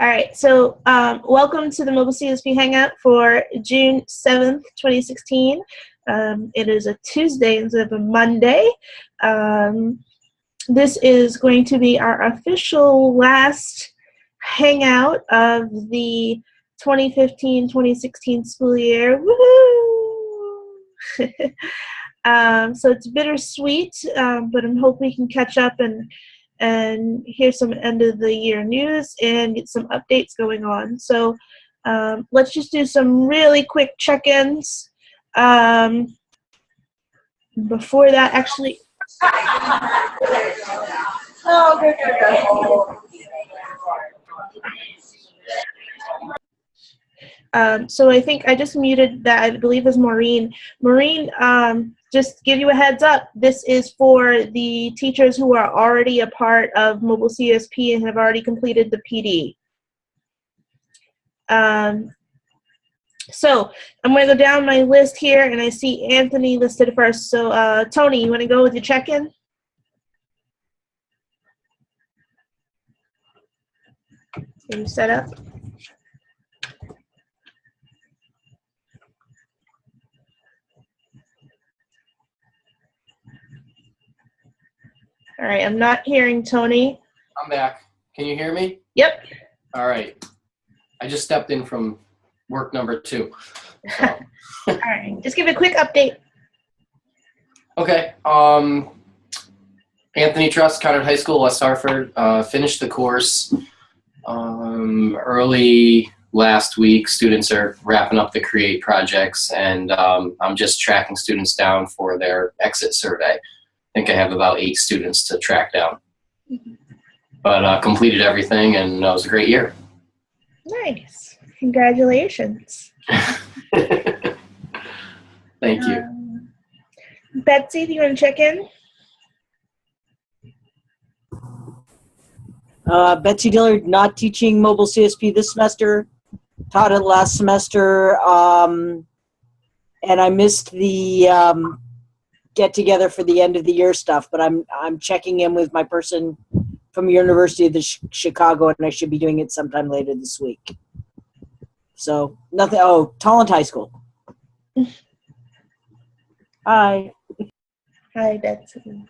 All right, so welcome to the Mobile CSP Hangout for June 7th, 2016. It is a Tuesday instead of a Monday. This is going to be our official last Hangout of the 2015-2016 school year. Woohoo! So it's bittersweet, but I hope we can catch up and hear some end of the year news and get some updates going on. So let's just do some really quick check-ins. Before that, actually. So I think I just muted that, I believe is Maureen. Maureen, just give you a heads up, this is for the teachers who are already a part of Mobile CSP and have already completed the PD. So I'm going to go down my list here, and I see Anthony listed first. So Tony, you want to go with your check-in? Are you set up? All right, I'm not hearing Tony. I'm back. Can you hear me? Yep. All right. I just stepped in from work number 2. So. All right, just give a quick update. Okay. Anthony Trust, Conard High School, West Hartford, finished the course early last week. Students are wrapping up the CREATE projects, and I'm just tracking students down for their exit survey. I think I have about 8 students to track down. But completed everything, and it was a great year. Nice. Congratulations. Thank you. Betsy, do you want to check in? Betsy Dillard, not teaching Mobile CSP this semester, taught it last semester, and I missed the get together for the end of the year stuff, but I'm checking in with my person from University of Chicago, and I should be doing it sometime later this week. So nothing. Oh, Talent High School. Hi. Hi, Betsy.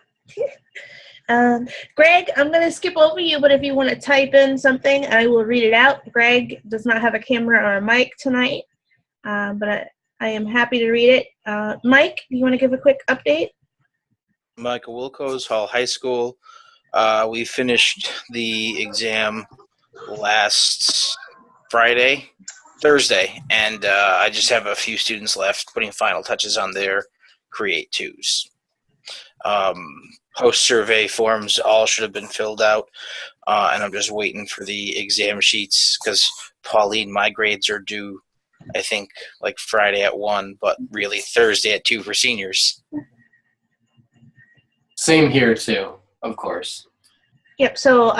Greg, I'm going to skip over you, but if you want to type in something, I will read it out. Greg does not have a camera or a mic tonight, but I am happy to read it. Mike, do you want to give a quick update? Michael Wilco's, Hall High School. We finished the exam last Thursday, and I just have a few students left putting final touches on their Create 2s. Post-survey forms all should have been filled out, and I'm just waiting for the exam sheets because, Pauline, my grades are due, I think, like Friday at 1, but really Thursday at 2 for seniors. Same here, too, of course. Yep, so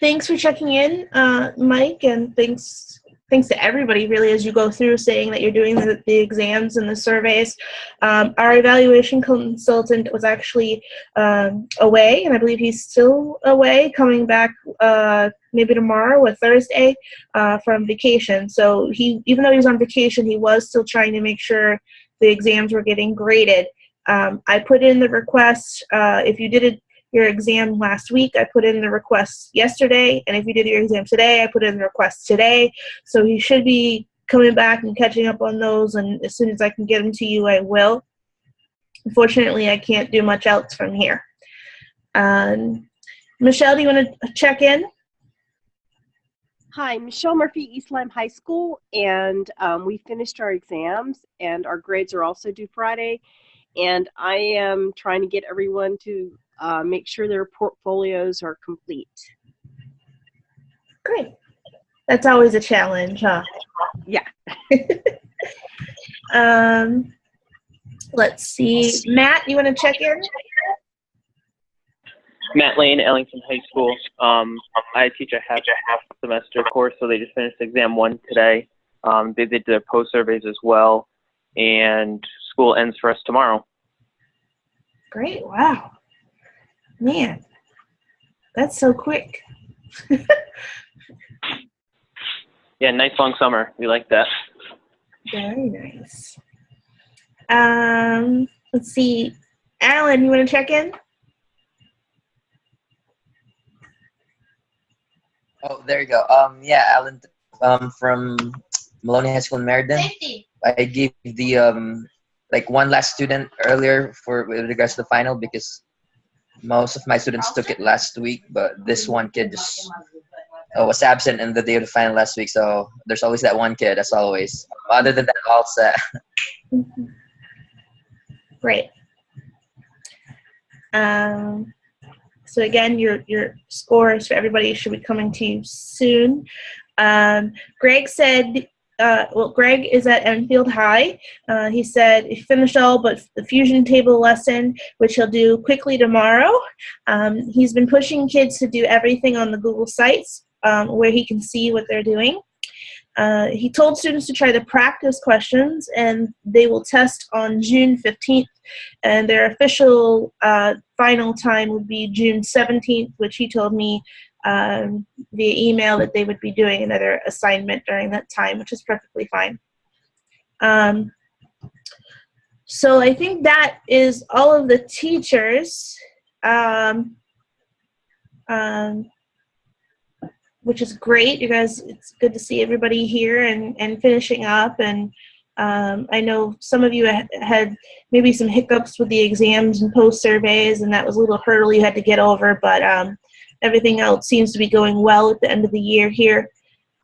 thanks for checking in, Mike, and thanks to everybody, really, as you go through saying that you're doing the exams and the surveys. Our evaluation consultant was actually away, and I believe he's still away, coming back maybe tomorrow or Thursday from vacation. So even though he was on vacation, he was still trying to make sure the exams were getting graded. I put in the request, if you did your exam last week, I put in the request yesterday, and if you did your exam today, I put in the request today. So he should be coming back and catching up on those, and as soon as I can get them to you, I will. Unfortunately, I can't do much else from here. Michelle, do you want to check in? Hi, Michelle Murphy, East Lyme High School, and we finished our exams, and our grades are also due Friday, and I am trying to get everyone to make sure their portfolios are complete. Great. That's always a challenge, huh? Yeah. Let's see. Matt, you want to check in? Matt Lane, Ellington High School. I teach a half semester course, so they just finished exam 1 today. They did their post surveys as well, and school ends for us tomorrow. Great. Wow. Man, that's so quick. Yeah, nice long summer. We like that. Very nice. Let's see. Alan, you want to check in? Oh, there you go. Yeah, Alan, from Maloney High School in Meriden. I gave the like one last student earlier for with regards to the final because most of my students took it last week, but this one kid just was absent in the day of the final last week. So there's always that one kid, as always. Other than that, all set. Great. So again, your scores for everybody should be coming to you soon. Greg said, Greg is at Enfield High. He said he finished all but the fusion table lesson, which he'll do quickly tomorrow. He's been pushing kids to do everything on the Google Sites where he can see what they're doing. He told students to try the practice questions, and they will test on June 15th, and their official final time would be June 17th, which he told me via email that they would be doing another assignment during that time, which is perfectly fine. So I think that is all of the teachers. Which is great. You guys, it's good to see everybody here and finishing up. And I know some of you had maybe some hiccups with the exams and post surveys, and that was a little hurdle you had to get over, but everything else seems to be going well at the end of the year here.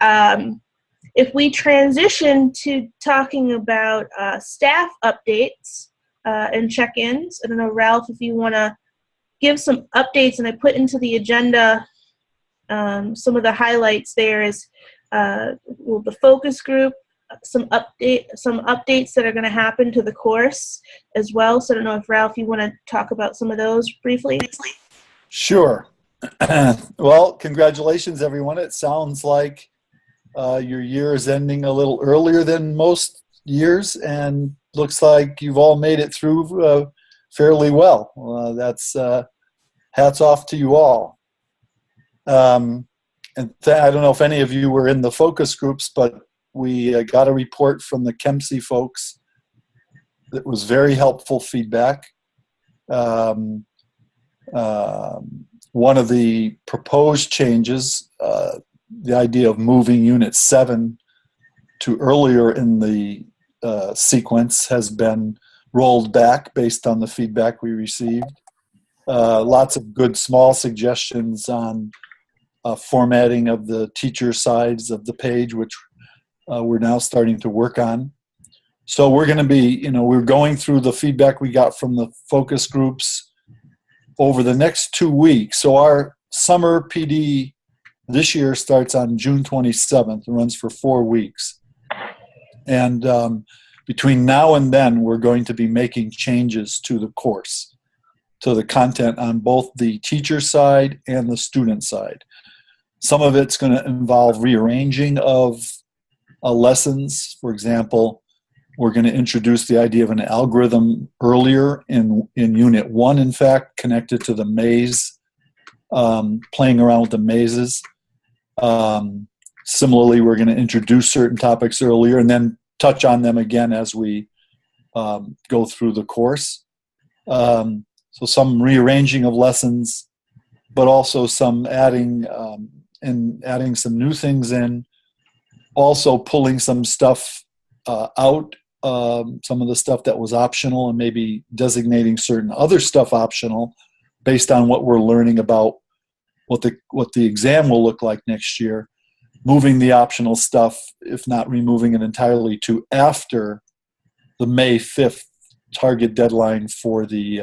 If we transition to talking about staff updates and check-ins, I don't know, Ralph, if you want to give some updates, and I put into the agenda some of the highlights there is the focus group, some updates that are going to happen to the course as well. So I don't know if Ralph, you want to talk about some of those briefly. Sure. Well, congratulations, everyone. It sounds like your year is ending a little earlier than most years, and looks like you've all made it through fairly well. That's hats off to you all. And I don't know if any of you were in the focus groups, but we got a report from the KEMC folks that was very helpful feedback. One of the proposed changes, the idea of moving Unit 7 to earlier in the sequence, has been rolled back based on the feedback we received. Lots of good small suggestions on formatting of the teacher sides of the page, which we're now starting to work on. So we're going to be, we're going through the feedback we got from the focus groups over the next 2 weeks. So our summer PD this year starts on June 27th and runs for 4 weeks. And between now and then, we're going to be making changes to the course, to the content on both the teacher side and the student side. Some of it's going to involve rearranging of lessons. For example, we're going to introduce the idea of an algorithm earlier in Unit 1, in fact, connected to the maze, playing around with the mazes. Similarly, we're going to introduce certain topics earlier and then touch on them again as we go through the course. So some rearranging of lessons, but also some adding some new things in. Also pulling some stuff out, some of the stuff that was optional, and maybe designating certain other stuff optional based on what we're learning about what the exam will look like next year. Moving the optional stuff, if not removing it entirely, to after the May 5th target deadline for the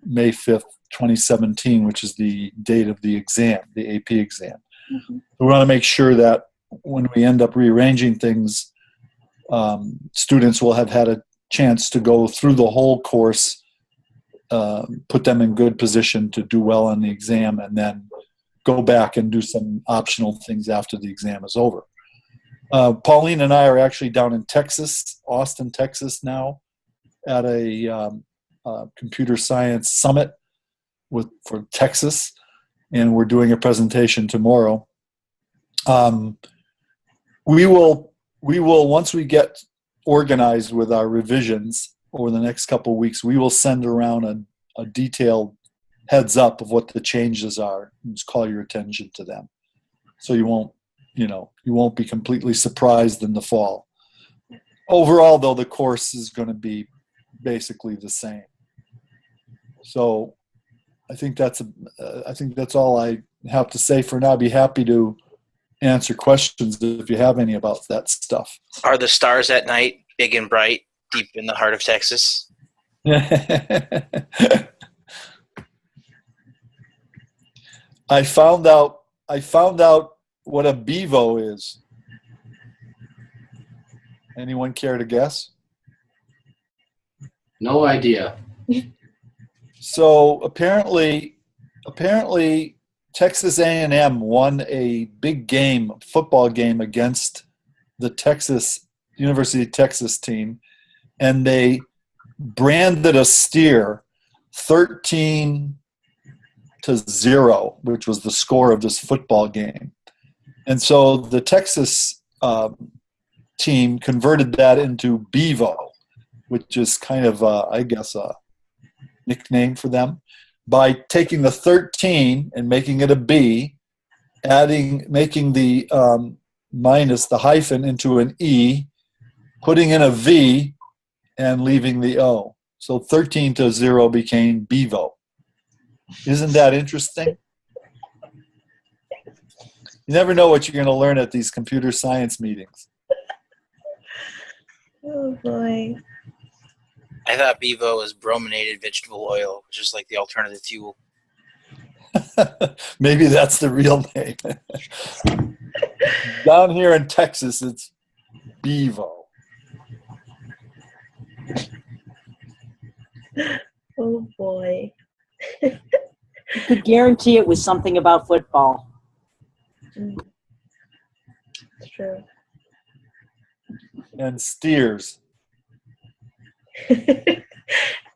May 5th, 2017, which is the date of the exam, the AP exam. Mm-hmm. We want to make sure that when we end up rearranging things, students will have had a chance to go through the whole course, put them in good position to do well on the exam, and then go back and do some optional things after the exam is over. Pauline and I are actually down in Texas, Austin, Texas now, at a computer science summit for Texas, and we're doing a presentation tomorrow. we will once we get organized with our revisions over the next couple of weeks, we will send around a detailed heads up of what the changes are and just call your attention to them. So you won't be completely surprised in the fall. Overall, though, the course is going to be basically the same. So I think that's all I have to say for now. I'd be happy to answer questions if you have any about that stuff. Are the stars at night big and bright deep in the heart of Texas? I found out what a bevo is. Anyone care to guess? No idea. So apparently Texas A&M won a big football game against the University of Texas team, and they branded a steer 13-0, which was the score of this football game. And so the Texas team converted that into Bevo, which is kind of, I guess, a nickname for them, by taking the 13 and making it a B, making the minus, the hyphen, into an E, putting in a V, and leaving the O. So 13-0 became Bevo. Isn't that interesting? You never know what you're going to learn at these computer science meetings. Oh boy. I thought Bevo was brominated vegetable oil, which is like the alternative fuel. Maybe that's the real name. Down here in Texas, it's Bevo. Oh boy. You could guarantee it was something about football. It's true. And steers.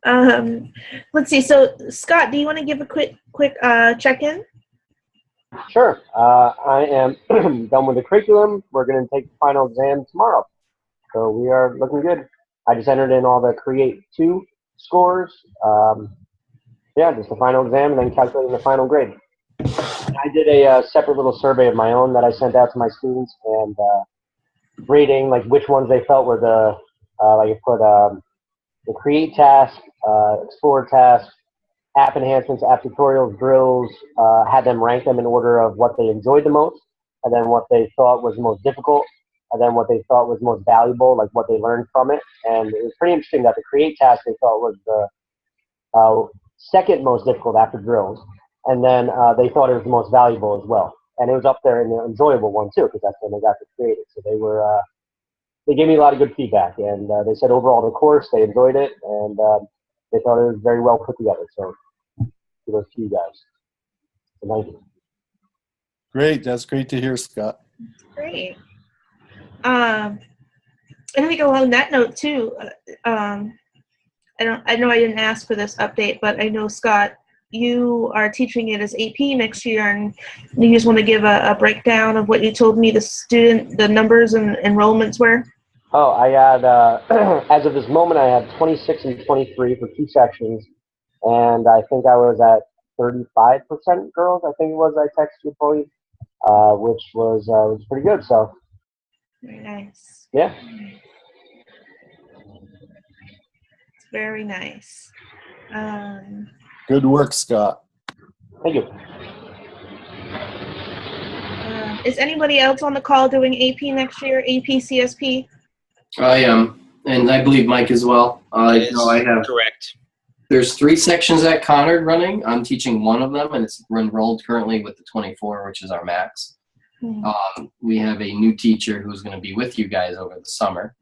Let's see. So, Scott, do you want to give a quick check-in? Sure. I am done with the curriculum. We're going to take the final exam tomorrow. So we are looking good. I just entered in all the Create 2 scores. Just the final exam and then calculating the final grade. I did a separate little survey of my own that I sent out to my students and rating like which ones they felt were the the Create task, Explore task, app enhancements, app tutorials, drills, had them rank them in order of what they enjoyed the most, and then what they thought was the most difficult, and then what they thought was most valuable, like what they learned from it. And it was pretty interesting that the Create task they thought was the second most difficult after drills, and then they thought it was the most valuable as well. And it was up there in the enjoyable one too, because that's when they got to create it. So they gave me a lot of good feedback, and they said overall the course they enjoyed it, and they thought it was very well put together. So kudos to you guys. So thank you. Great, that's great to hear, Scott. Great. I think along that note too. I know I didn't ask for this update, but I know, Scott, you are teaching it as AP next year, and you just want to give a breakdown of what you told me the numbers and enrollments were. Oh, I had, as of this moment, I had 26 and 23 for 2 sections, and I think I was at 35% girls, I think it was, I texted you, Pauline, which was pretty good, so. Very nice. Yeah. It's very nice. Good work, Scott. Thank you. Is anybody else on the call doing AP next year, AP CSP? I am, and I believe Mike as well. That is I have. correct. There's 3 sections at Conard running. I'm teaching one of them, and it's enrolled currently with the 24, which is our max. We have a new teacher who's going to be with you guys over the summer.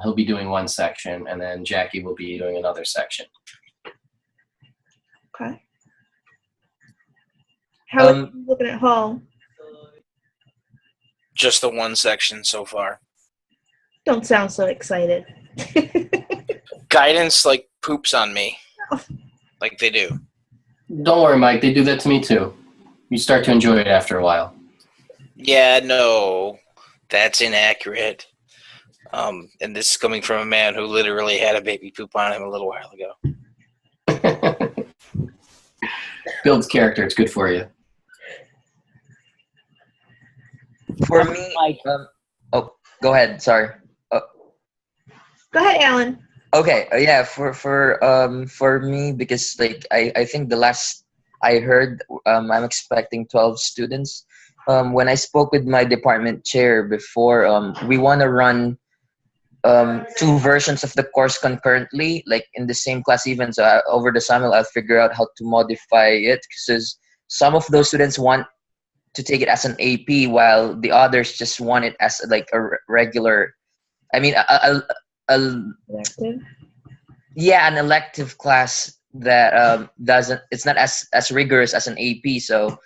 He'll be doing one section, and then Jackie will be doing another section. Okay. How are you looking at Hall? Just the one section so far. Don't sound so excited. Guidance like poops on me, like they do. Don't worry, Mike. They do that to me too. You start to enjoy it after a while. Yeah, no. That's inaccurate. And this is coming from a man who literally had a baby poop on him a little while ago. Builds character. It's good for you. For me, oh, go ahead. Sorry. Go ahead, Alan. Okay, yeah, for me, because like I think the last I heard, I'm expecting 12 students. When I spoke with my department chair before, we want to run two versions of the course concurrently, like in the same class even. So over the summer, I'll figure out how to modify it, because some of those students want to take it as an AP, while the others just want it as like a regular. I mean, Elective. yeah, an elective class that doesn't. It's not as rigorous as an AP. So,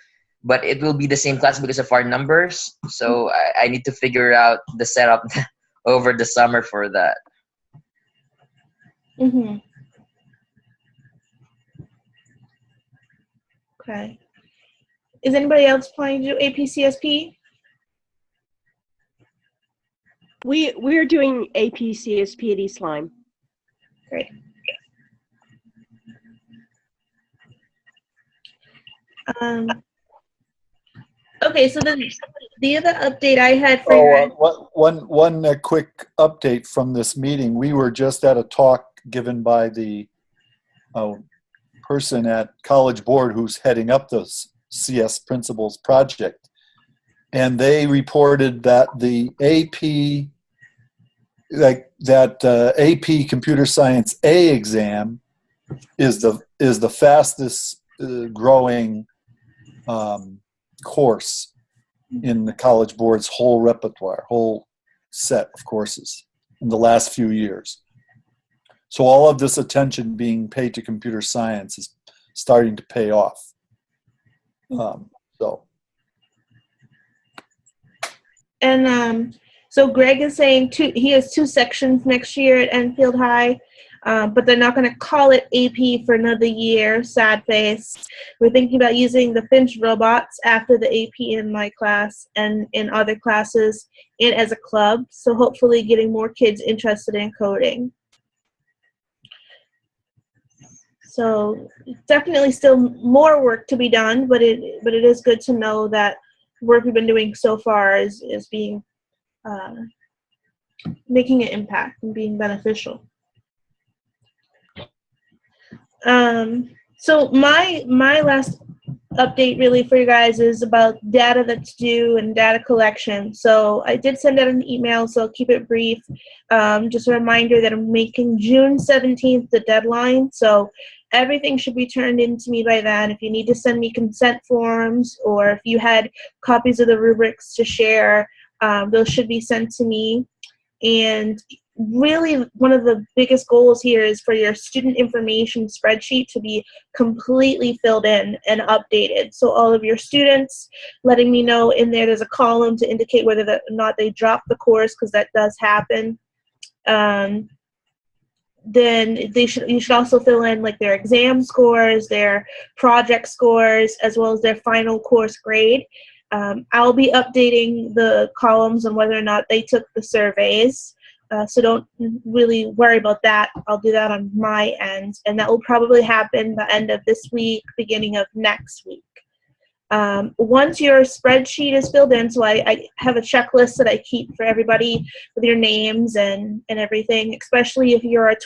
but it will be the same class because of our numbers. So I need to figure out the setup over the summer for that. Mm-hmm. Okay. Is anybody else planning to do AP CSP? We're doing AP CSP at East Lyme. Great. Okay, so the other update I had for you. One quick update from this meeting. We were just at a talk given by the person at College Board who's heading up the CS Principles project, and they reported that the AP, AP Computer Science A exam is the fastest growing course in the College Board's whole repertoire, whole set of courses in the last few years. So all of this attention being paid to computer science is starting to pay off. So Greg is saying he has 2 sections next year at Enfield High, but they're not going to call it AP for another year. Sad face. We're thinking about using the Finch robots after the AP in my class and in other classes and as a club. So hopefully getting more kids interested in coding. So definitely still more work to be done, but it is good to know that work we've been doing so far is being making an impact and being beneficial. So my last update really for you guys is about data that's due and data collection. So I did send out an email, so I'll keep it brief. Just a reminder that I'm making June 17th the deadline. So everything should be turned in to me by then. If you need to send me consent forms, or if you had copies of the rubrics to share, those should be sent to me. And really one of the biggest goals here is for your student information spreadsheet to be completely filled in and updated. So all of your students letting me know in there's a column to indicate whether or not they dropped the course, because that does happen. Then you should also fill in like their exam scores, their project scores, as well as their final course grade. I'll be updating the columns on whether or not they took the surveys. So don't really worry about that. I'll do that on my end, and that will probably happen the end of this week, beginning of next week. Once your spreadsheet is filled in, so I have a checklist that I keep for everybody with your names and everything, especially if you're a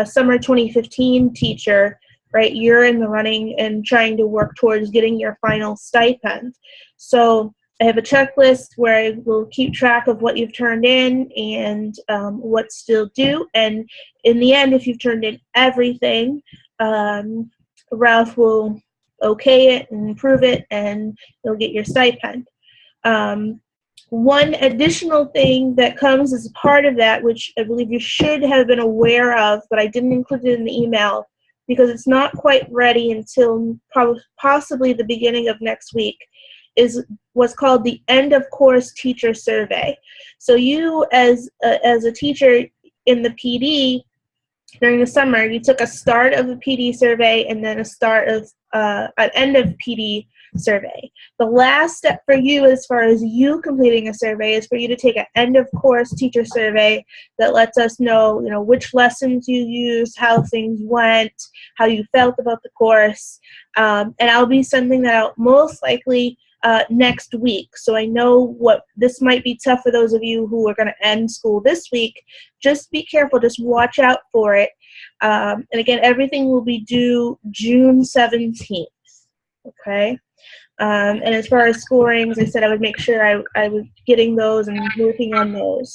summer 2015 teacher, right? You're in the running and trying to work towards getting your final stipend. So I have a checklist where I will keep track of what you've turned in and what's still due. And in the end, if you've turned in everything, Ralph will okay it and approve it, and you'll get your stipend. One additional thing that comes as part of that, which I believe you should have been aware of, but I didn't include it in the email because it's not quite ready until possibly the beginning of next week, is what's called the end of course teacher survey. So you as a teacher in the PD during the summer, you took a start of the PD survey and then a start of an end of PD survey. The last step for you as far as you completing a survey is for you to take an end of course teacher survey that lets us know, which lessons you used, how things went, how you felt about the course. And I'll be sending that out most likely next week. So I know this might be tough for those of you who are going to end school this week. Just be careful. Just watch out for it. And again, everything will be due June 17th. Okay. And as far as scoring, as I said, I would make sure I was getting those and working on those.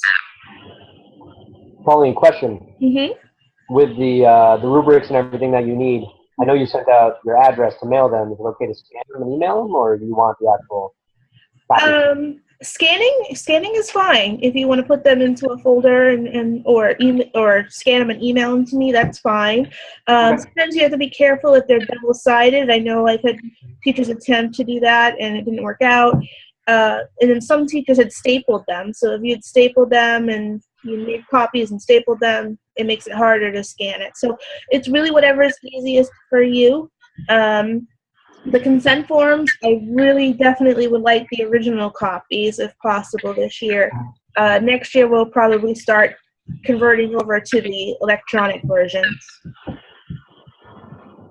Pauline, question. Mm-hmm. With the rubrics and everything that you need, I know you sent out your address to mail them. Is it okay to scan them and email them, or do you want the actual copy? Scanning is fine. If you want to put them into a folder or scan them and email them to me, that's fine. Okay. Sometimes you have to be careful if they're double-sided. I know I've had teachers attempt to do that and it didn't work out. And then some teachers had stapled them. So if you had stapled them and you made copies and stapled them, it makes it harder to scan it. So it's really whatever is easiest for you. The consent forms, I really definitely would like the original copies if possible this year. Next year we'll probably start converting over to the electronic versions.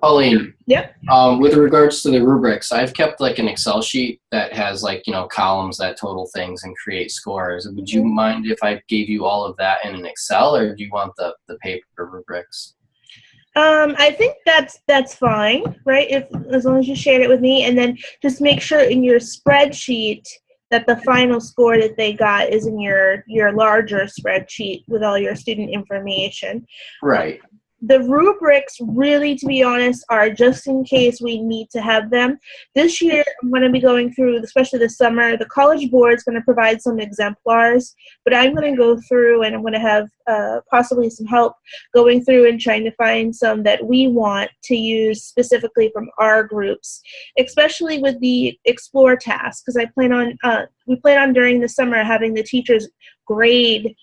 Pauline. Yep. With regards to the rubrics, I've kept like an Excel sheet that has like, columns that total things and create scores. Would you mind if I gave you all of that in an Excel, or do you want the paper rubrics? I think that's fine, right? As long as you shared it with me, and then just make sure in your spreadsheet that the final score that they got is in your larger spreadsheet with all your student information. Right. The rubrics, really, to be honest, are just in case we need to have them. This year, I'm going to be going through, especially this summer, the College Board is going to provide some exemplars, but I'm going to go through and I'm going to have possibly some help going through and trying to find some that we want to use specifically from our groups, especially with the Explore task, because we plan on during the summer having the teachers grade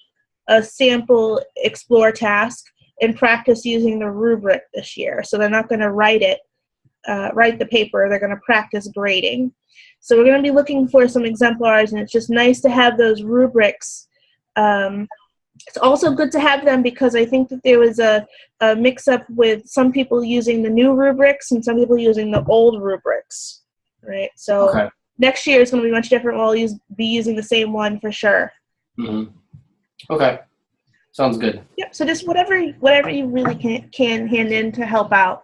a sample Explore task and practice using the rubric this year. So they're not going to write the paper, they're going to practice grading. So we're going to be looking for some exemplars, and it's just nice to have those rubrics. It's also good to have them because I think that there was a mix-up with some people using the new rubrics and some people using the old rubrics, right? So Next year is going to be much different. We'll be using the same one for sure. Mm-hmm. Okay. Sounds good. Yep. So just whatever you really can hand in to help out.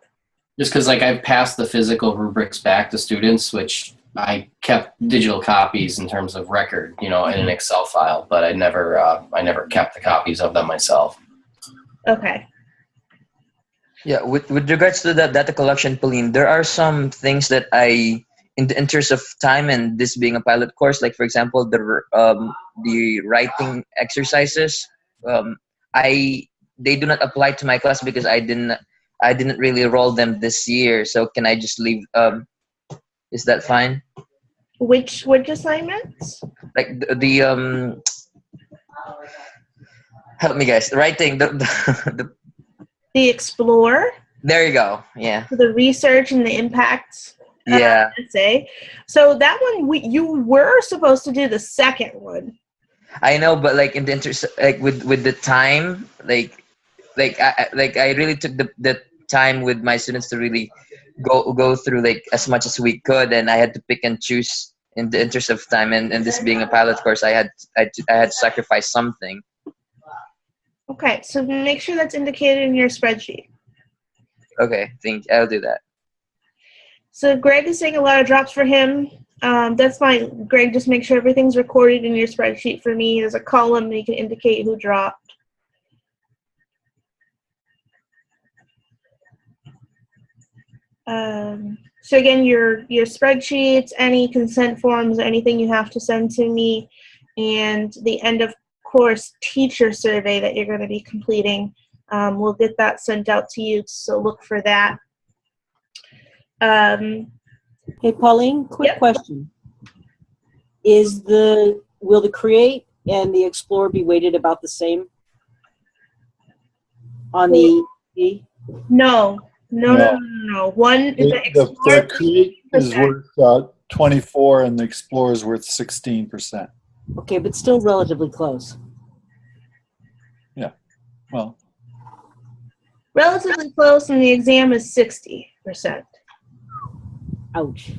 Just because I've passed the physical rubrics back to students, which I kept digital copies in terms of record, in an Excel file, but I never kept the copies of them myself. Okay. Yeah, with regards to the data collection, Pauline, there are some things that in the interest of time and this being a pilot course, like for example, the writing exercises. They do not apply to my class because I didn't really roll them this year. So can I just leave? Is that fine? Which assignments? Like the help me guys. Writing the Explore. There you go. Yeah. The research and the impact. Yeah. Essay. So that one you were supposed to do the second one. I know, but like in the with the time, I really took the time with my students to really go through like as much as we could, and I had to pick and choose in the interest of time. And this being a pilot course, I had to sacrifice something. Okay, so make sure that's indicated in your spreadsheet. Okay, I'll do that. So Greg is saying a lot of drops for him. That's fine. Greg, just make sure everything's recorded in your spreadsheet for me. There's a column that you can indicate who dropped. So again, your spreadsheets, any consent forms, anything you have to send to me, and the end of course teacher survey that you're going to be completing. We'll get that sent out to you, so look for that. Hey, Pauline, quick question. Will the Create and the Explore be weighted about the same on the EP? No. One is the Explore. The Create is worth 24, and the Explorer's worth 16%. Okay, but still relatively close. Yeah, well, Relatively close, and the exam is 60%. Ouch.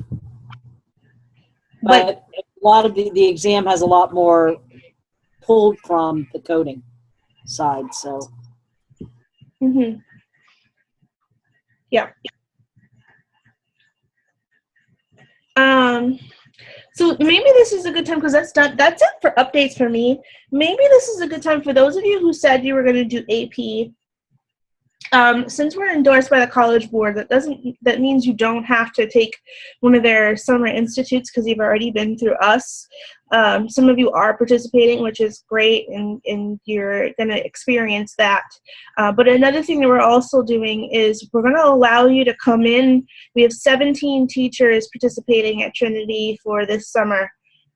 But But a lot of the exam has a lot more pulled from the coding side, so. mhm. Yeah. So maybe this is a good time, because that's it for updates for me. Maybe this is a good time for those of you who said you were going to do AP. Since we're endorsed by the College Board, that means you don't have to take one of their summer institutes because you've already been through us. Some of you are participating, which is great, and you're going to experience that. But another thing that we're also doing is we're going to allow you to come in. We have 17 teachers participating at Trinity for this summer,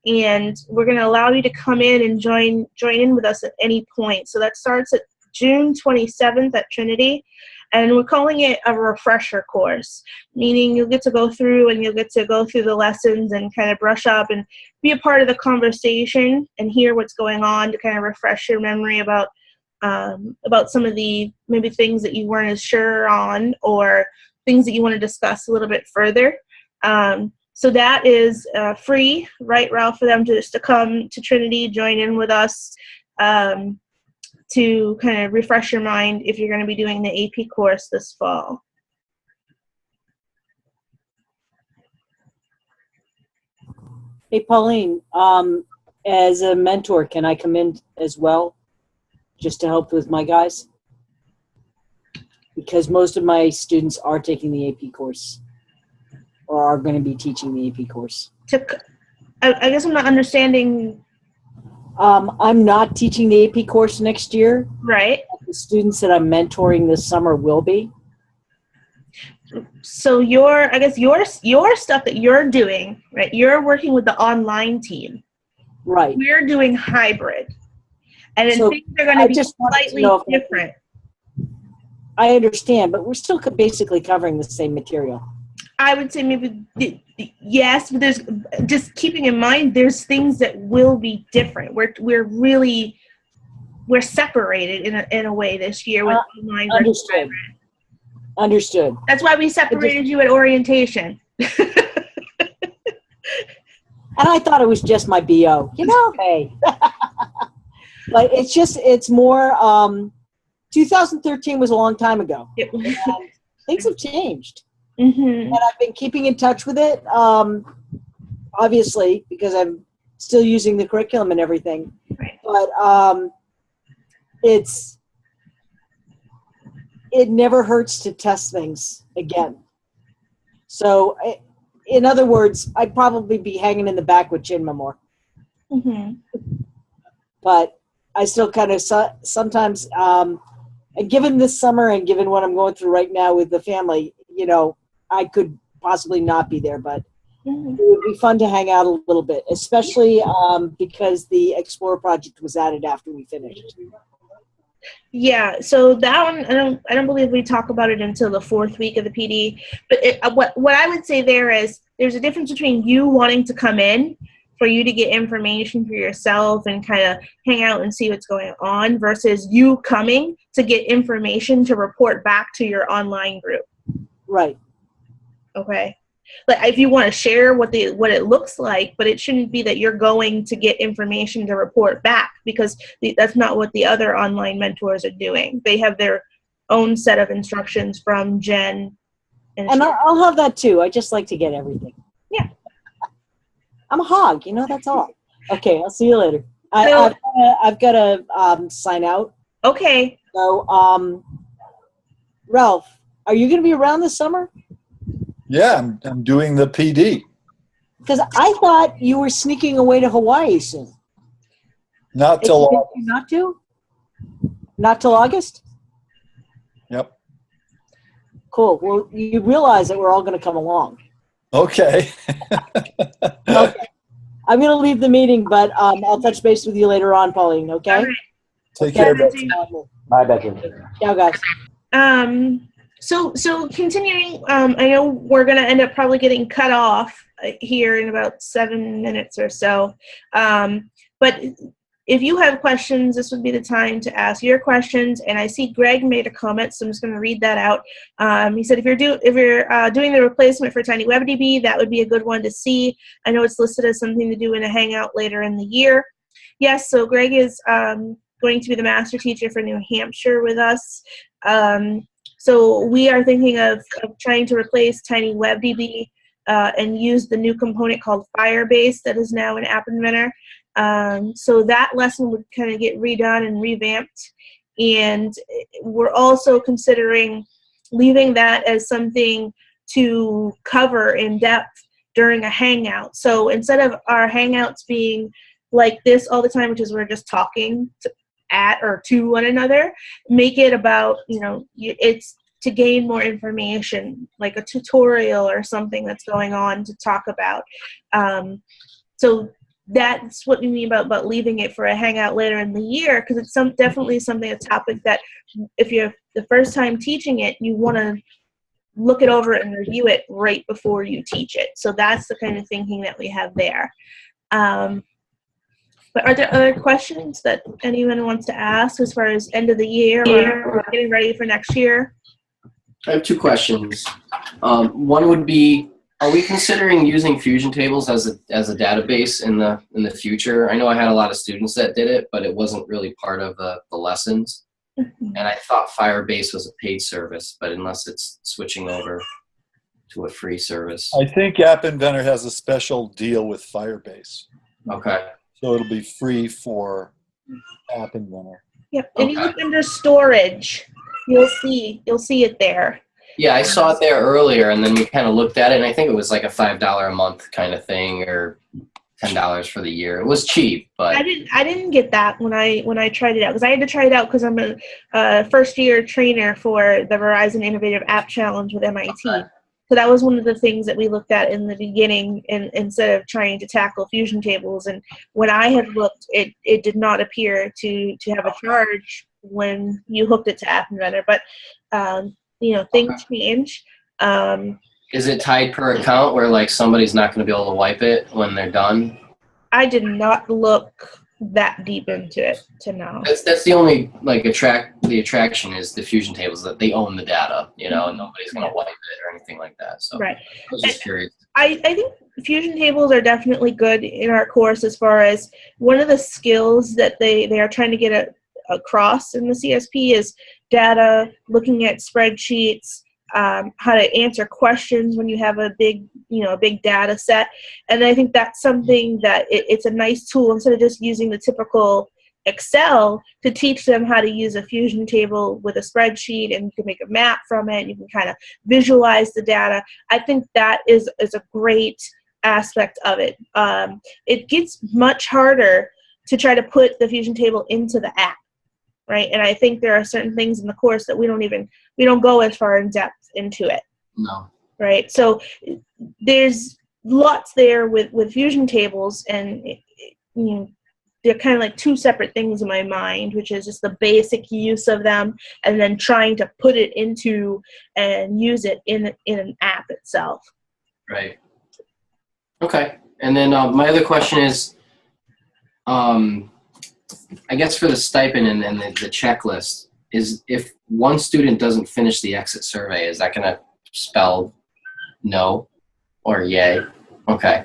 and we're going to allow you to come in and join in with us at any point. So that starts at June 27th at Trinity, and we're calling it a refresher course, meaning you'll get to go through the lessons and kind of brush up and be a part of the conversation and hear what's going on to kind of refresh your memory about some of the maybe things that you weren't as sure on, or things that you want to discuss a little bit further. So that is free, right, Ralph, for them to come to Trinity, join in with us, to kind of refresh your mind if you're going to be doing the AP course this fall. Hey, Pauline, as a mentor, can I come in as well, just to help with my guys? Because most of my students are taking the AP course, or are going to be teaching the AP course. I guess I'm not understanding. I'm not teaching the AP course next year. Right. The students that I'm mentoring this summer will be. So your stuff that you're doing, right? You're working with the online team. Right. We're doing hybrid. And So things are going to be slightly different. I understand, but we're still basically covering the same material. I would say maybe yes, but there's just keeping in mind there's things that will be different. We're separated in a way this year with online. Understood. Understood. That's why we separated you at orientation. And I thought it was just my BO. Hey. But it's more. 2013 was a long time ago. Things have changed. Mm-hmm. And I've been keeping in touch with it, obviously, because I'm still using the curriculum and everything. Right. But it never hurts to test things again. So, in other words, I'd probably be hanging in the back with Chinma more. Mm-hmm. But I still kind of sometimes, and given this summer and given what I'm going through right now with the family, I could possibly not be there, but it would be fun to hang out a little bit, especially because the Explorer project was added after we finished. Yeah, so that one, I don't believe we talk about it until the 4th week of the PD. But what I would say there is there's a difference between you wanting to come in for you to get information for yourself and kind of hang out and see what's going on versus you coming to get information to report back to your online group. Right. Okay. Like if you want to share what it looks like, but it shouldn't be that you're going to get information to report back, because that's not what the other online mentors are doing. They have their own set of instructions from Jen. And I'll have that too. I just like to get everything. Yeah. I'm a hog, that's all. Okay, I'll see you later. I've got to sign out. Okay. So, Ralph, are you going to be around this summer? Yeah, I'm doing the PD. Because I thought you were sneaking away to Hawaii soon. Not till August. Not to? Not till August? Yep. Cool. Well, you realize that we're all going to come along. Okay. Okay. I'm going to leave the meeting, but I'll touch base with you later on, Pauline, okay? All right. Take care, Betsy. Bye, Betsy. Ciao, guys. So continuing, I know we're going to end up probably getting cut off here in about 7 minutes or so. But if you have questions, this would be the time to ask your questions. And I see Greg made a comment, so I'm just going to read that out. He said, if you're doing the replacement for TinyWebDB, that would be a good one to see. I know it's listed as something to do in a Hangout later in the year. Yes, so Greg is going to be the master teacher for New Hampshire with us. So we are thinking of trying to replace TinyWebDB and use the new component called Firebase that is now in App Inventor. So that lesson would kind of get redone and revamped. And we're also considering leaving that as something to cover in depth during a Hangout. So instead of our Hangouts being like this all the time, which is we're just talking at or to one another, make it about, it's to gain more information, like a tutorial or something that's going on to talk about. So that's what we mean about leaving it for a Hangout later in the year, because it's definitely a topic that if you're the first time teaching it, you want to look it over and review it right before you teach it. So that's the kind of thinking that we have there. But are there other questions that anyone wants to ask as far as end of the year or getting ready for next year? I have 2 questions. One would be, are we considering using Fusion tables as a database in the future? I know I had a lot of students that did it, but it wasn't really part of the lessons. And I thought Firebase was a paid service, but unless it's switching over to a free service. I think App Inventor has a special deal with Firebase. Okay. So it'll be free for App Inventor. Yep. If you look under storage, you'll see it there. Yeah, I saw it there earlier, and then we kind of looked at it, and I think it was like a $5 a month kind of thing, or $10 for the year. It was cheap, but I didn't get that when I tried it out, because I had to try it out because I'm a first-year trainer for the Verizon Innovative App Challenge with MIT. Okay. So that was one of the things that we looked at in the beginning, instead of trying to tackle Fusion tables. And when I had looked, it did not appear to have a charge when you hooked it to App Inventor. But things change. Is it tied per account where like somebody's not going to be able to wipe it when they're done? I did not look that deep into it to know. That's the only the attraction is the Fusion tables, that they own the data, and nobody's going to wipe it or anything like that. So right. I was just curious. I think Fusion tables are definitely good in our course, as far as one of the skills that they are trying to get across in the CSP is data, looking at spreadsheets, how to answer questions when you have a big data set. And I think that's something that it's a nice tool, instead of just using the typical Excel, to teach them how to use a Fusion table with a spreadsheet, and you can make a map from it, and you can kind of visualize the data. I think that is a great aspect of it. It gets much harder to try to put the Fusion table into the app, right? And I think there are certain things in the course that we don't go as far in depth into it. No. Right. So there's lots there with Fusion tables, and they're kind of like 2 separate things in my mind, which is just the basic use of them, and then trying to put it into and use it in an app itself. Right. Okay. And then my other question is, I guess for the stipend and the checklist, is if one student doesn't finish the exit survey, is that going to spell no or yay? Okay.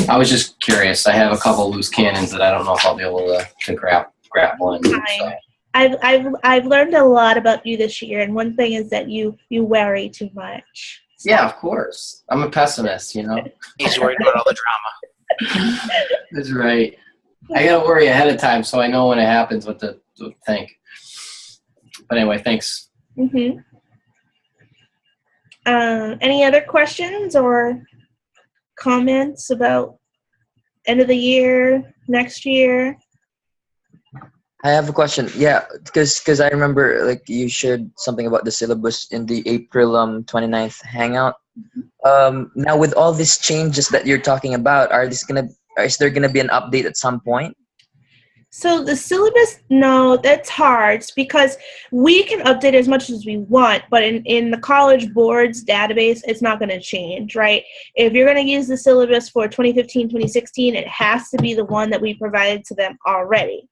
I was just curious. I have a couple loose cannons that I don't know if I'll be able to grapple in. So. I've learned a lot about you this year, and one thing is that you worry too much. So. Yeah, of course. I'm a pessimist, He's worried about all the drama. That's right. I gotta worry ahead of time so I know when it happens what to think. But anyway, thanks. Mm-hmm. Any other questions or comments about end of the year, next year? I have a question. Yeah, because I remember you shared something about the syllabus in the April 29th Hangout. Now with all these changes that you're talking about, is there gonna be an update at some point? So the syllabus, no, that's hard because we can update as much as we want, but in the College Board's database, it's not going to change, right? If you're going to use the syllabus for 2015, 2016, it has to be the one that we provided to them already.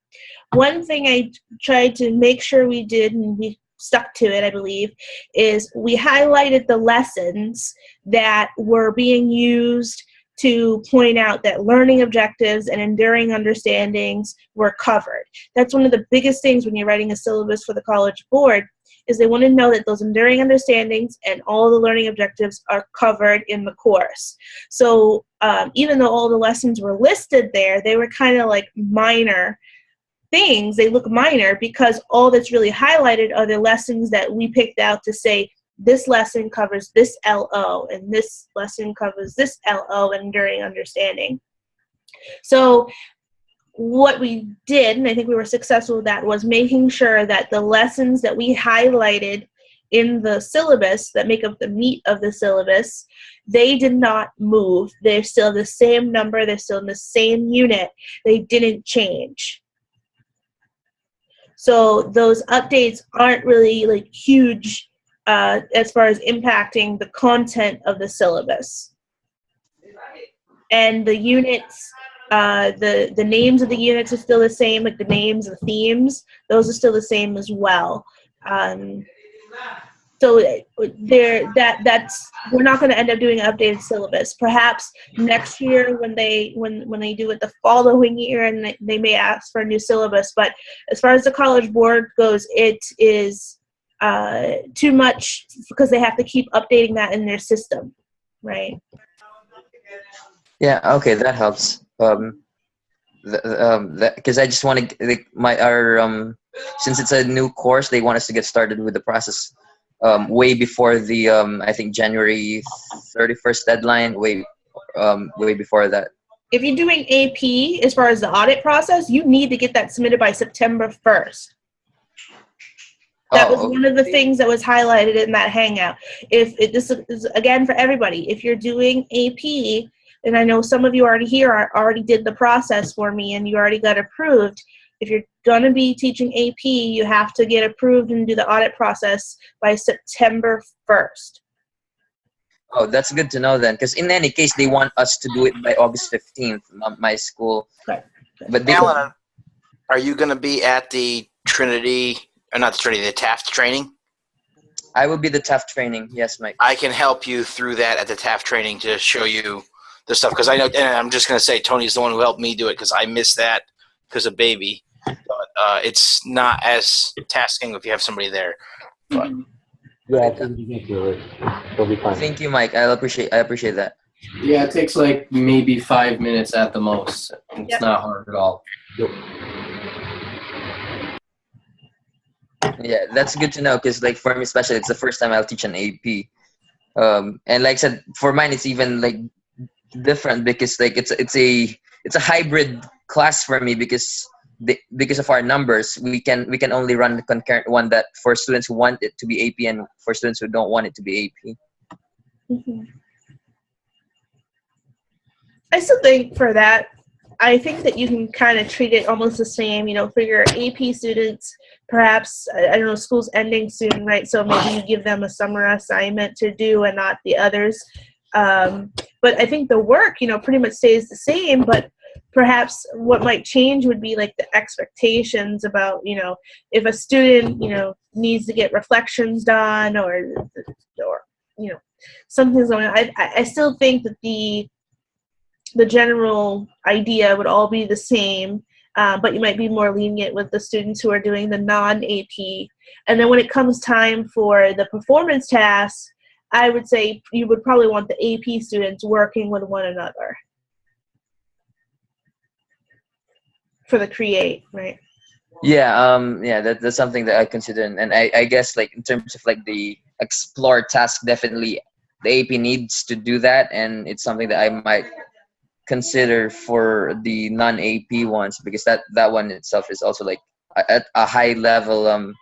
One thing I tried to make sure we did, and we stuck to it, I believe, is we highlighted the lessons that were being used to point out that learning objectives and enduring understandings were covered. That's one of the biggest things when you're writing a syllabus for the College Board, is they want to know that those enduring understandings and all the learning objectives are covered in the course. So even though all the lessons were listed there, they were kind of like minor things. They look minor because all that's really highlighted are the lessons that we picked out to say, this lesson covers this LO, and this lesson covers this LO, enduring understanding. So what we did, and I think we were successful with that, was making sure that the lessons that we highlighted in the syllabus that make up the meat of the syllabus, they did not move. They're still the same number. They're still in the same unit. They didn't change. So those updates aren't really like huge as far as impacting the content of the syllabus. And the units, the names of the units are still the same, like the names of themes, those are still the same as well. So we're not going to end up doing an updated syllabus. Perhaps next year when they do it the following year, and they may ask for a new syllabus. But as far as the College Board goes, it is too much because they have to keep updating that in their system, right? Yeah. Okay, that helps. Because I just want to since it's a new course, they want us to get started with the process way before the I think January 31st deadline. Way before that. If you're doing AP as far as the audit process, you need to get that submitted by September 1st. That was one of the things that was highlighted in that Hangout. This is, again, for everybody. If you're doing AP, and I know some of you already here already did the process for me and you already got approved. If you're going to be teaching AP, you have to get approved and do the audit process by September 1st. Oh, that's good to know then, because in any case, they want us to do it by August 15th, my school. Okay. But Alan, are you going to be at the Trinity, or not the Trinity, the Taft training? I will be the Taft training, yes, Mike. I can help you through that at the Taft training to show you the stuff, because I know, and I'm just going to say Tony's the one who helped me do it, because I missed that because of baby. But it's not as tasking if you have somebody there. But Yeah, it's ridiculous. It'll be fine. Thank you, Mike. I appreciate that. Yeah, it takes like maybe 5 minutes at the most. It's Yep. not hard at all. Yeah, that's good to know, because like for me especially, it's the first time I'll teach an AP. And like I said, for mine it's even like different because like it's a hybrid class for me because of our numbers, we can only run the concurrent one that for students who want it to be AP and for students who don't want it to be AP. Mm-hmm. I still think for that, I think that you can kind of treat it almost the same, for your AP students, perhaps, I don't know, school's ending soon, right? So maybe you give them a summer assignment to do and not the others. But I think the work, pretty much stays the same, but perhaps what might change would be like the expectations about, if a student, needs to get reflections done or something's going on. I still think that the general idea would all be the same, but you might be more lenient with the students who are doing the non-AP. And then when it comes time for the performance tasks, I would say you would probably want the AP students working with one another for the create, right? Yeah, that's something that I consider, and I guess like in terms of like the explore task, definitely the AP needs to do that, and it's something that I might consider for the non-AP ones, because that one itself is also like a high level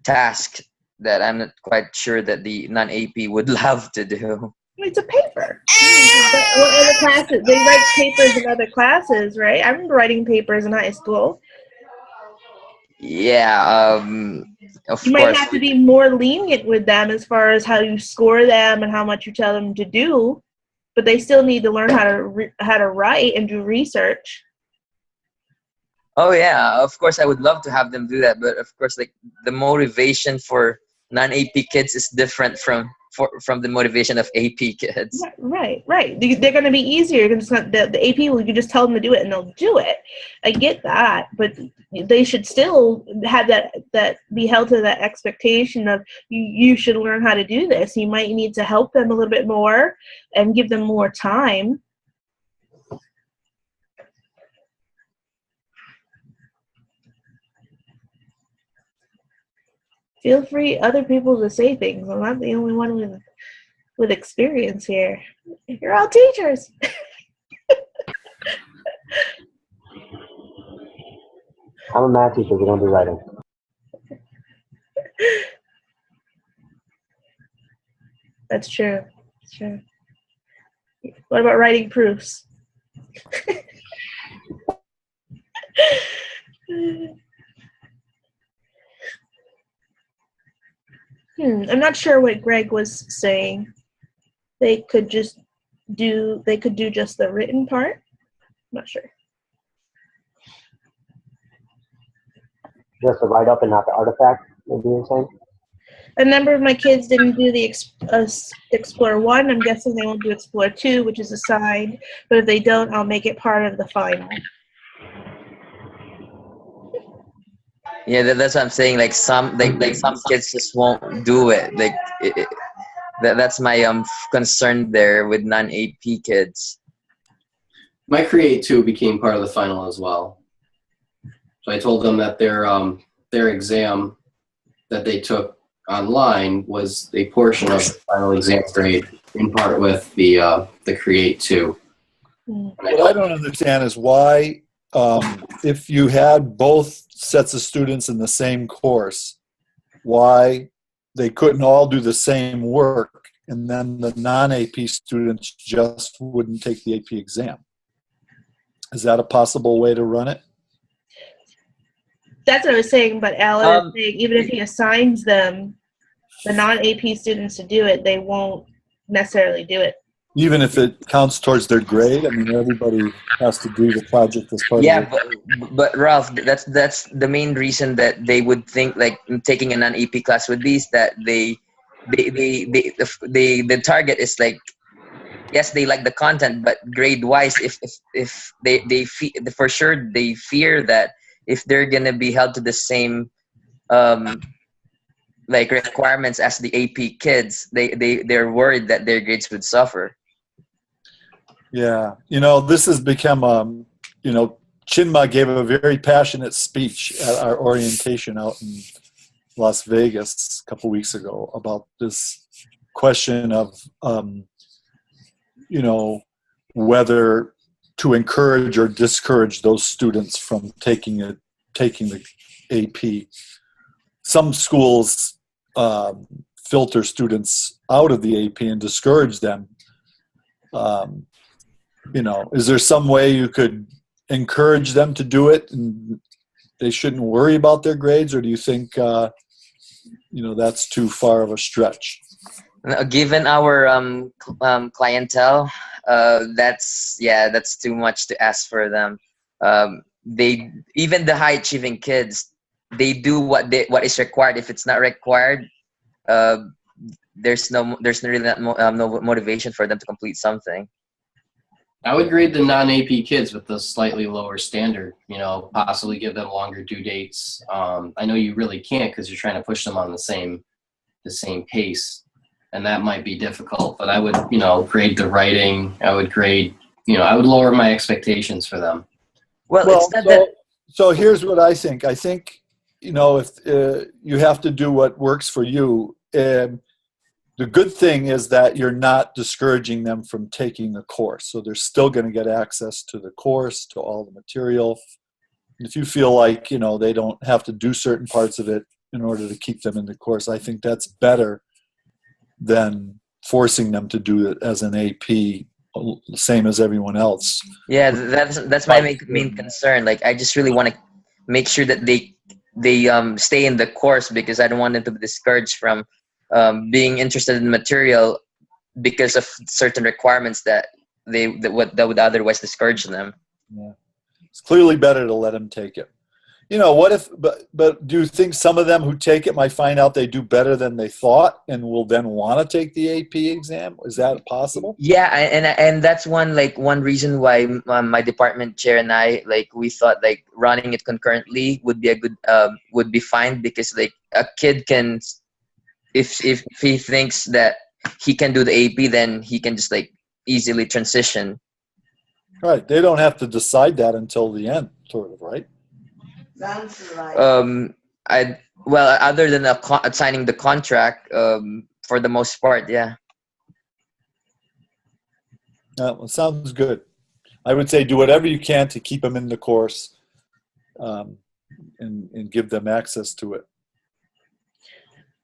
task that I'm not quite sure that the non-AP would love to do. It's a paper. What other classes? They write papers in other classes, right? I remember writing papers in high school. Yeah, of You might course. have to be more lenient with them as far as how you score them and how much you tell them to do, but they still need to learn how to write and do research. Oh yeah, of course I would love to have them do that, but of course like the motivation for non-AP kids is different from the motivation of AP kids. Right. They're going to be easier. The AP, you can just tell them to do it and they'll do it. I get that, but they should still have that be held to that expectation of you should learn how to do this. You might need to help them a little bit more and give them more time. Feel free other people to say things. I'm not the only one with experience here. You're all teachers. I'm a math teacher. We don't do writing. That's true. That's true. What about writing proofs? I'm not sure what Greg was saying. They could do just the written part. I'm not sure. Just the write-up and not the artifact, maybe you're saying? A number of my kids didn't do the Explore 1. I'm guessing they won't do Explore 2, which is assigned. But if they don't, I'll make it part of the final. Yeah, that's what I'm saying. Like some kids just won't do it. Like that's my concern there with non-AP kids. My Create 2 became part of the final as well. So I told them that their exam that they took online was a portion of the final exam grade, in part with the Create 2. What I don't understand is why, if you had both sets of students in the same course, why they couldn't all do the same work, and then the non-AP students just wouldn't take the AP exam. Is that a possible way to run it? That's what I was saying, but Alan is saying even if he assigns them, the non-AP students to do it, they won't necessarily do it. Even if it counts towards their grade? I mean, everybody has to do the project as part of it. But Ralph, that's the main reason that they would think like taking a non-AP class would be is that the target is like, yes, they like the content, but grade-wise, if they for sure they fear that if they're gonna be held to the same like requirements as the AP kids, they're worried that their grades would suffer. Yeah, this has become Chinma gave a very passionate speech at our orientation out in Las Vegas a couple weeks ago about this question of whether to encourage or discourage those students from taking the AP. Some schools filter students out of the AP and discourage them. Is there some way you could encourage them to do it and they shouldn't worry about their grades, or do you think that's too far of a stretch? Given our clientele, that's too much to ask for them. Even the high achieving kids, they do what is required. If it's not required, there's really no motivation for them to complete something. I would grade the non-AP kids with the slightly lower standard, possibly give them longer due dates. I know you really can't because you're trying to push them on the same pace, and that might be difficult, but I would, grade the writing. I would grade, I would lower my expectations for them. So here's what I think. I think, if you have to do what works for you, the good thing is that you're not discouraging them from taking the course. So they're still going to get access to the course, to all the material. If you feel like, they don't have to do certain parts of it in order to keep them in the course, I think that's better than forcing them to do it as an AP, same as everyone else. Yeah, that's my main concern. Like, I just really want to make sure that they stay in the course, because I don't want them to be discouraged from being interested in the material because of certain requirements that would otherwise discourage them. Yeah. It's clearly better to let them take it. You know, what if, but do you think some of them who take it might find out they do better than they thought and will then want to take the AP exam? Is that possible? Yeah, and that's one reason why my department chair and I, we thought running it concurrently would be a good would be fine, because a kid can, if he thinks that he can do the AP, then he can just easily transition. Right. They don't have to decide that until the end, sort of, right? Sounds right. Other than signing the contract, for the most part, yeah. Well, sounds good. I would say do whatever you can to keep them in the course, and give them access to it.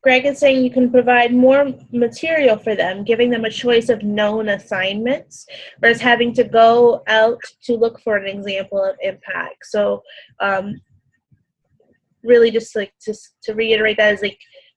Greg is saying you can provide more material for them, giving them a choice of known assignments, whereas having to go out to look for an example of impact. So really just to reiterate that is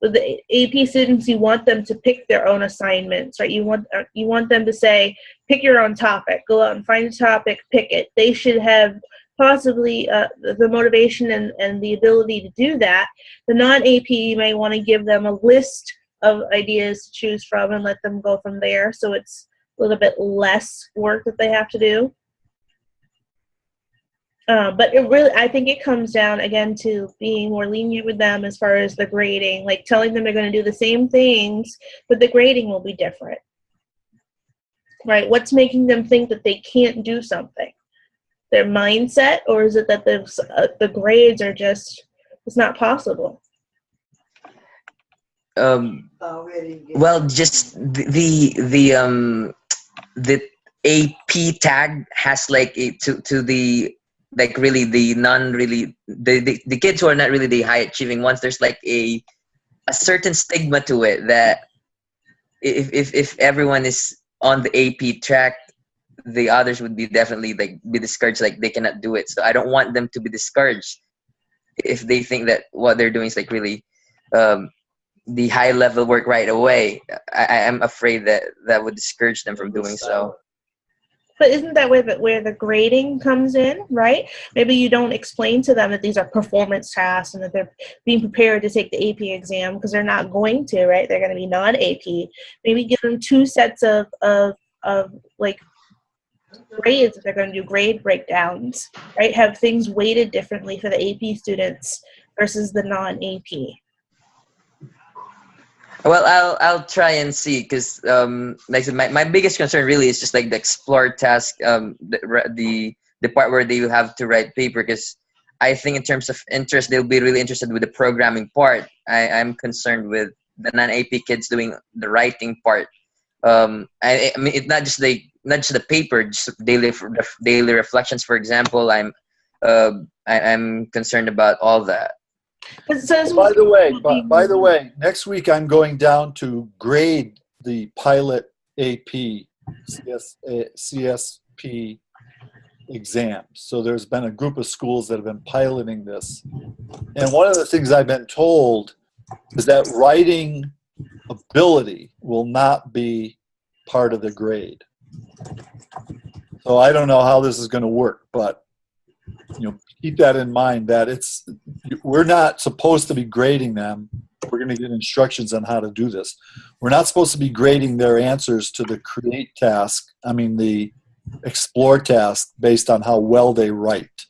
with the AP students, you want them to pick their own assignments, right? You want them to say, pick your own topic, go out and find a topic, pick it. They should have possibly the motivation and the ability to do that. The non-AP, you may want to give them a list of ideas to choose from and let them go from there, so it's a little bit less work that they have to do. But I think it comes down again to being more lenient with them as far as the grading, telling them they're going to do the same things, but the grading will be different, right? What's making them think that they can't do something? Their mindset, or is it that the grades are just, it's not possible? Well, just the AP tag has to the really the the kids who are not really the high achieving ones. There's a certain stigma to it that if everyone is on the AP track, the others would be definitely be discouraged, they cannot do it. So I don't want them to be discouraged if they think that what they're doing is really the high level work right away. I am afraid that would discourage them from doing so. But isn't that where the grading comes in, right? Maybe you don't explain to them that these are performance tasks and that they're being prepared to take the AP exam, because they're not going to, right? They're going to be non-AP. Maybe give them 2 sets of grades if they're going to do grade breakdowns, right? Have things weighted differently for the AP students versus the non-AP. Well, I'll try and see, because like I said, my biggest concern really is just the explore task, the part where they will have to write paper, because I think in terms of interest, they'll be really interested with the programming part. I'm concerned with the non-AP kids doing the writing part. I mean, it's not just the paper, just daily reflections, for example. I'm concerned about all that. By the way, next week I'm going down to grade the pilot AP CSP exam. So there's been a group of schools that have been piloting this. And one of the things I've been told is that writing ability will not be part of the grade. So I don't know how this is going to work, but keep that in mind, that we're not supposed to be grading them. We're going to get instructions on how to do this. We're not supposed to be grading their answers to the create task, the explore task, based on how well they write,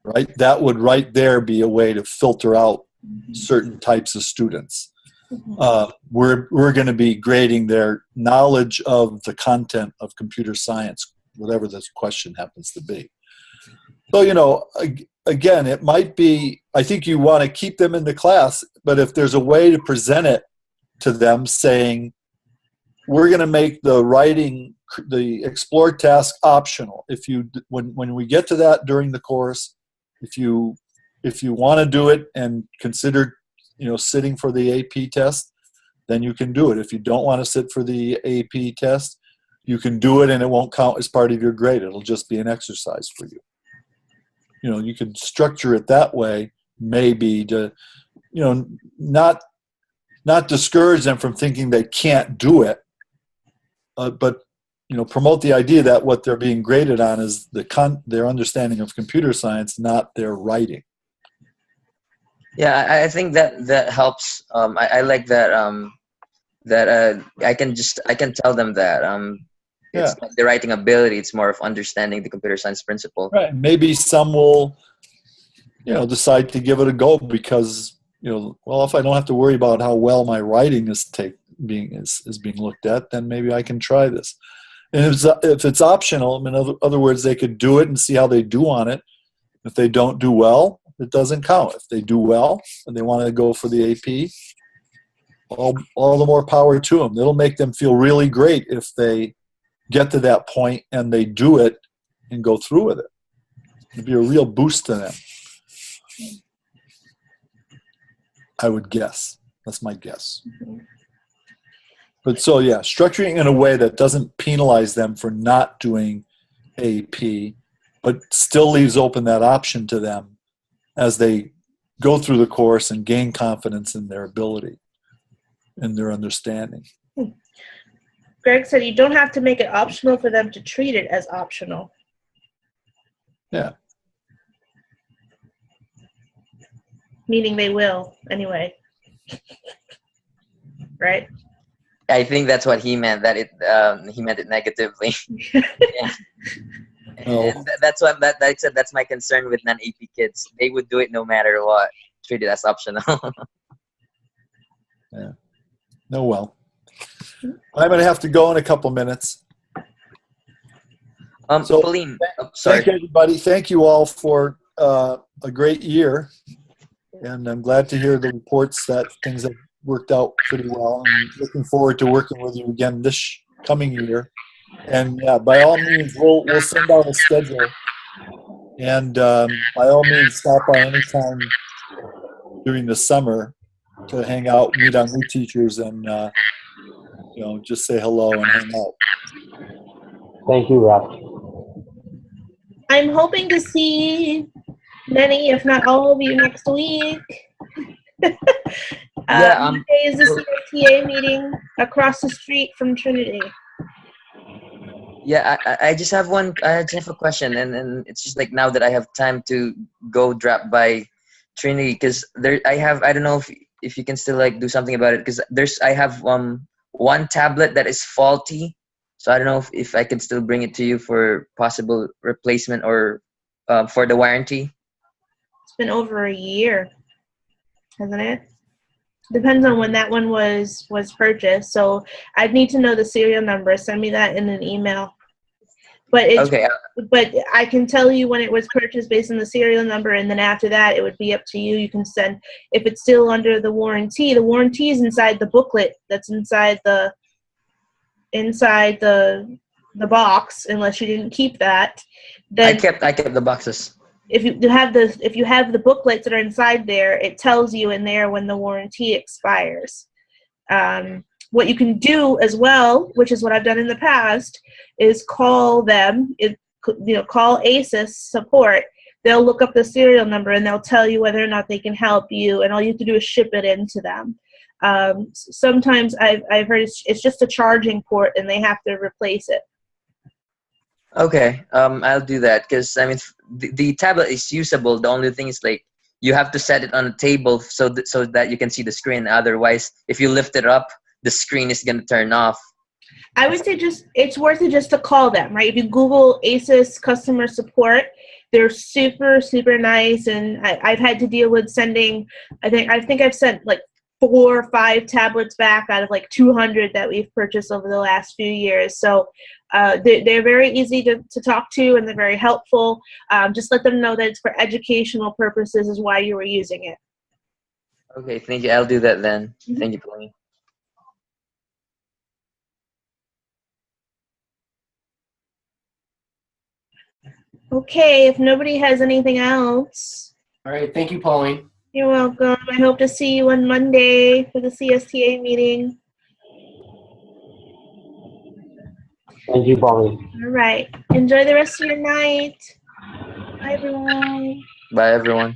right? That would right there be a way to filter out certain types of students. We're going to be grading their knowledge of the content of computer science, whatever this question happens to be. So, again, it might be, I think you want to keep them in the class, but if there's a way to present it to them saying, we're going to make the writing, the explore task optional. When we get to that during the course, if you want to do it and consider, sitting for the AP test, then you can do it. If you don't want to sit for the AP test, you can do it and it won't count as part of your grade. It'll just be an exercise for you. You can structure it that way maybe to, not discourage them from thinking they can't do it, but promote the idea that what they're being graded on is their understanding of computer science, not their writing. Yeah, I think that helps. I like that. I can tell them that it's not the writing ability; it's more of understanding the computer science principle. Right. Maybe some will, decide to give it a go because well, if I don't have to worry about how well my writing is being looked at, then maybe I can try this. And if it's optional, in other words, they could do it and see how they do on it. If they don't do well, it doesn't count. If they do well and they want to go for the AP, all the more power to them. It'll make them feel really great if they get to that point and they do it and go through with it. It'd be a real boost to them, I would guess. That's my guess. But so, yeah, structuring in a way that doesn't penalize them for not doing AP, but still leaves open that option to them as they go through the course and gain confidence in their ability and their understanding. Greg said you don't have to make it optional for them to treat it as optional. Yeah. Meaning they will, anyway. Right? I think that's what he meant. That he meant it negatively. Yeah. And that's what that's my concern with non-AP kids. They would do it no matter what, treat it as optional. Yeah. No, well, I'm going to have to go in a couple minutes. So, Pauline, sorry. Thank you, everybody. Thank you all for a great year, and I'm glad to hear the reports that things have worked out pretty well. I'm looking forward to working with you again this coming year. And yeah, by all means, we'll send out a schedule. And by all means, stop by anytime during the summer to hang out, meet our new teachers, and just say hello and hang out. Thank you, Rob. I'm hoping to see many, if not all of you, next week. Monday is the CSTA meeting across the street from Trinity. Yeah, I just have I just have a question, and it's just like now that I have time to go drop by Trinity, because I don't know if you can still like do something about it, because I have one tablet that is faulty, so I don't know if I can still bring it to you for possible replacement or for the warranty. It's been over a year, hasn't it? Depends on when that one was purchased. So I'd need to know the serial number. Send me that in an email. But but I can tell you when it was purchased based on the serial number, and then after that, it would be up to you. You can send, if it's still under the warranty. The warranty is inside the booklet that's inside the box, unless you didn't keep that. Then I kept the boxes. If you have the booklets that are inside there, it tells you in there when the warranty expires. What you can do as well, which is what I've done in the past, is call them. Call ASUS support. They'll look up the serial number and they'll tell you whether or not they can help you, and all you have to do is ship it into them. Sometimes I've heard it's just a charging port and they have to replace it. Okay, I'll do that, because I mean the tablet is usable. The only thing is like you have to set it on a table so that you can see the screen. Otherwise, if you lift it up, the screen is gonna turn off. I would say it's worth it just to call them, right? If you Google ASUS customer support, they're super, super nice, and I've had to deal with sending. I think I've sent like 4 or 5 tablets back out of like 200 that we've purchased over the last few years. So they're very easy to talk to, and they're very helpful. Just let them know that it's for educational purposes is why you were using it. Okay, thank you. I'll do that then. Mm-hmm. Thank you, Pauline. Okay, if nobody has anything else. All right, thank you, Pauline. You're welcome. I hope to see you on Monday for the CSTA meeting. Thank you, Pauline. All right. Enjoy the rest of your night. Bye, everyone. Bye, everyone.